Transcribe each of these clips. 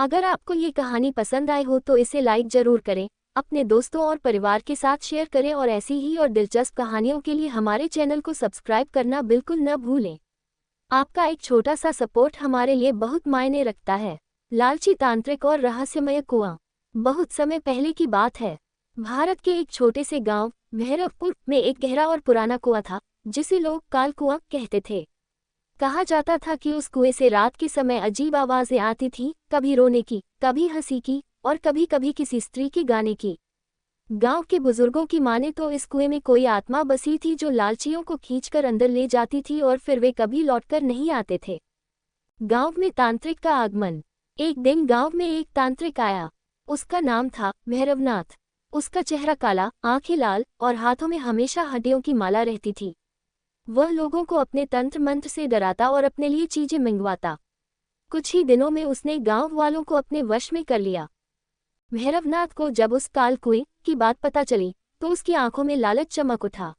अगर आपको ये कहानी पसंद आई हो तो इसे लाइक जरूर करें, अपने दोस्तों और परिवार के साथ शेयर करें और ऐसी ही और दिलचस्प कहानियों के लिए हमारे चैनल को सब्सक्राइब करना बिल्कुल न भूलें। आपका एक छोटा सा सपोर्ट हमारे लिए बहुत मायने रखता है। लालची तांत्रिक और रहस्यमय कुआं। बहुत समय पहले की बात है। भारत के एक छोटे से गांव भैरवपुर में एक गहरा और पुराना कुआं था, जिसे लोग काल कुआं कहते थे। कहा जाता था कि उस कुएं से रात के समय अजीब आवाजें आती थीं, कभी रोने की, कभी हंसी की और कभी कभी किसी स्त्री के गाने की। गांव के बुजुर्गों की माने तो इस कुएं में कोई आत्मा बसी थी जो लालचियों को खींचकर अंदर ले जाती थी और फिर वे कभी लौटकर नहीं आते थे। गांव में तांत्रिक का आगमन। एक दिन गांव में एक तांत्रिक आया। उसका नाम था भैरवनाथ। उसका चेहरा काला, आंखें लाल और हाथों में हमेशा हड्डियों की माला रहती थी। वह लोगों को अपने तंत्र मंत्र से डराता और अपने लिए चीजें मंगवाता। कुछ ही दिनों में उसने गांव वालों को अपने वश में कर लिया। भैरवनाथ को जब उस काल कुएं की बात पता चली तो उसकी आंखों में लालच चमक उठा।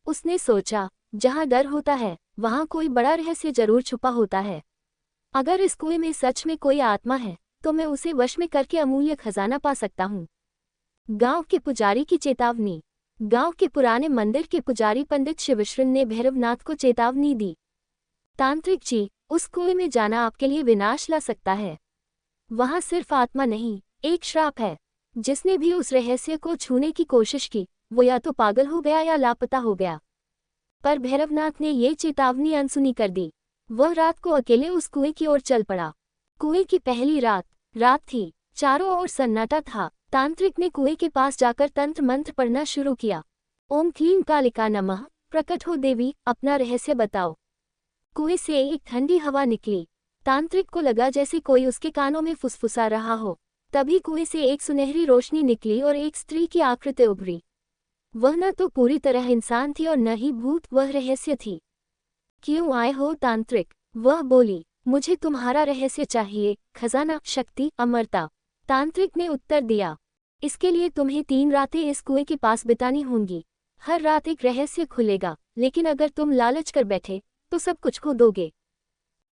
उसने सोचा, जहां डर होता है वहां कोई बड़ा रहस्य जरूर छुपा होता है। अगर इस कुएं में सच में कोई आत्मा है तो मैं उसे वश में करके अमूल्य खजाना पा सकता हूँ। गांव के पुजारी की चेतावनी। गांव के पुराने मंदिर के पुजारी पंडित शिवशरण ने भैरवनाथ को चेतावनी दी। तांत्रिक जी, उस कुएं में जाना आपके लिए विनाश ला सकता है। वहां सिर्फ आत्मा नहीं, एक श्राप है। जिसने भी उस रहस्य को छूने की कोशिश की वो या तो पागल हो गया या लापता हो गया। पर भैरवनाथ ने ये चेतावनी अनसुनी कर दी। वह रात को अकेले उस कुएं की ओर चल पड़ा। कुएं की पहली रात थी। चारों ओर सन्नाटा था। तांत्रिक ने कुएं के पास जाकर तंत्र मंत्र पढ़ना शुरू किया। ओम क्लीं कालिका नमः, प्रकट हो देवी, अपना रहस्य बताओ। कुएं से एक ठंडी हवा निकली। तांत्रिक को लगा जैसे कोई उसके कानों में फुसफुसा रहा हो। तभी कुएं से एक सुनहरी रोशनी निकली और एक स्त्री की आकृति उभरी। वह न तो पूरी तरह इंसान थी और न ही भूत, वह रहस्य थी। क्यों आए हो तांत्रिक? वह बोली। मुझे तुम्हारा रहस्य चाहिए, खजाना, शक्ति, अमरता। तांत्रिक ने उत्तर दिया। इसके लिए तुम्हें 3 रातें इस कुएं के पास बितानी होंगी। हर रात एक रहस्य खुलेगा, लेकिन अगर तुम लालच कर बैठे तो सब कुछ खो दोगे।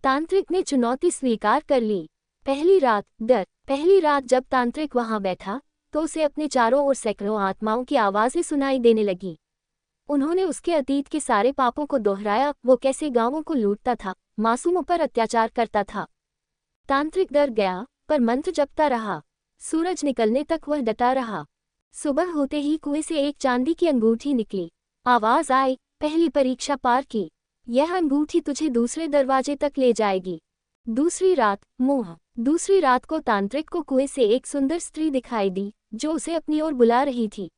तांत्रिक ने चुनौती स्वीकार कर ली। पहली रात, डर। पहली रात जब तांत्रिक वहां बैठा तो उसे अपने चारों ओर सैकड़ों आत्माओं की आवाजें सुनाई देने लगी। उन्होंने उसके अतीत के सारे पापों को दोहराया। वो कैसे गांवों को लूटता था, मासूमों पर अत्याचार करता था। तांत्रिक डर गया, पर मंत्र जपता रहा। सूरज निकलने तक वह डटा रहा। सुबह होते ही कुएं से एक चांदी की अंगूठी निकली। आवाज आई, पहली परीक्षा पार की। यह अंगूठी तुझे दूसरे दरवाजे तक ले जाएगी। दूसरी रात, मोह। दूसरी रात को तांत्रिक को कुएं से एक सुंदर स्त्री दिखाई दी जो उसे अपनी ओर बुला रही थी।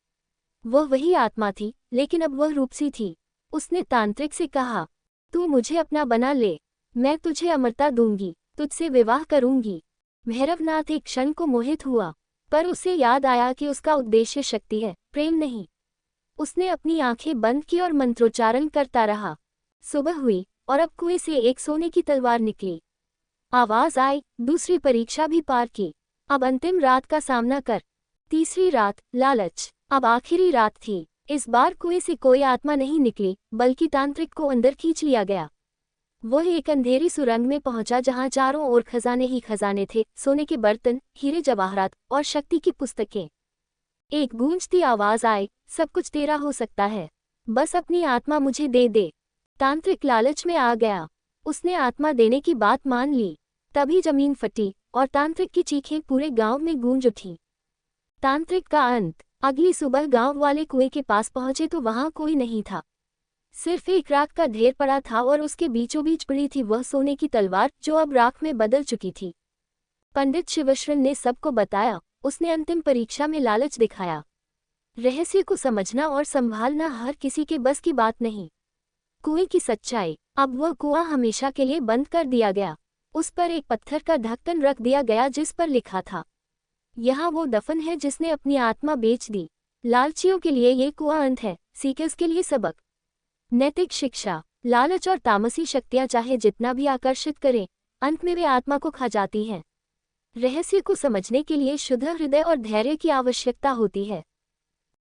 वह वही आत्मा थी, लेकिन अब वह रूपसी थी। उसने तांत्रिक से कहा, तू मुझे अपना बना ले, मैं तुझे अमरता दूंगी, तुझसे विवाह करूंगी। भैरवनाथ एक क्षण को मोहित हुआ, पर उसे याद आया कि उसका उद्देश्य शक्ति है, प्रेम नहीं। उसने अपनी आंखें बंद की और मंत्रोच्चारण करता रहा। सुबह हुई और अब कुएं से एक सोने की तलवार निकली। आवाज आई, दूसरी परीक्षा भी पार की। अब अंतिम रात का सामना कर। तीसरी रात, लालच। अब आखिरी रात थी। इस बार कुएं से कोई आत्मा नहीं निकली, बल्कि तांत्रिक को अंदर खींच लिया गया। वह एक अंधेरी सुरंग में पहुंचा जहां चारों ओर खजाने ही खजाने थे, सोने के बर्तन, हीरे जवाहरात और शक्ति की पुस्तकें। एक गूंजती आवाज आई, सब कुछ तेरा हो सकता है, बस अपनी आत्मा मुझे दे दे। तांत्रिक लालच में आ गया। उसने आत्मा देने की बात मान ली। तभी जमीन फटी और तांत्रिक की चीखें पूरे गांव में गूंज उठी। तांत्रिक का अंत। अगली सुबह गांव वाले कुएं के पास पहुंचे तो वहां कोई नहीं था। सिर्फ एक राख का ढेर पड़ा था और उसके बीचों बीच पड़ी थी वह सोने की तलवार जो अब राख में बदल चुकी थी। पंडित शिवशरण ने सबको बताया। उसने अंतिम परीक्षा में लालच दिखाया। रहस्य को समझना और संभालना हर किसी के बस की बात नहीं। कुएं की सच्चाई। अब वह कुआं हमेशा के लिए बंद कर दिया गया। उस पर एक पत्थर का ढक्कन रख दिया गया जिस पर लिखा था, यहाँ वो दफन है जिसने अपनी आत्मा बेच दी। लालचियों के लिए ये कुआं अंत है, सीकर्स के लिए सबक। नैतिक शिक्षा। लालच और तामसी शक्तियां चाहे जितना भी आकर्षित करें, अंत में वे आत्मा को खा जाती हैं। रहस्य को समझने के लिए शुद्ध हृदय और धैर्य की आवश्यकता होती है।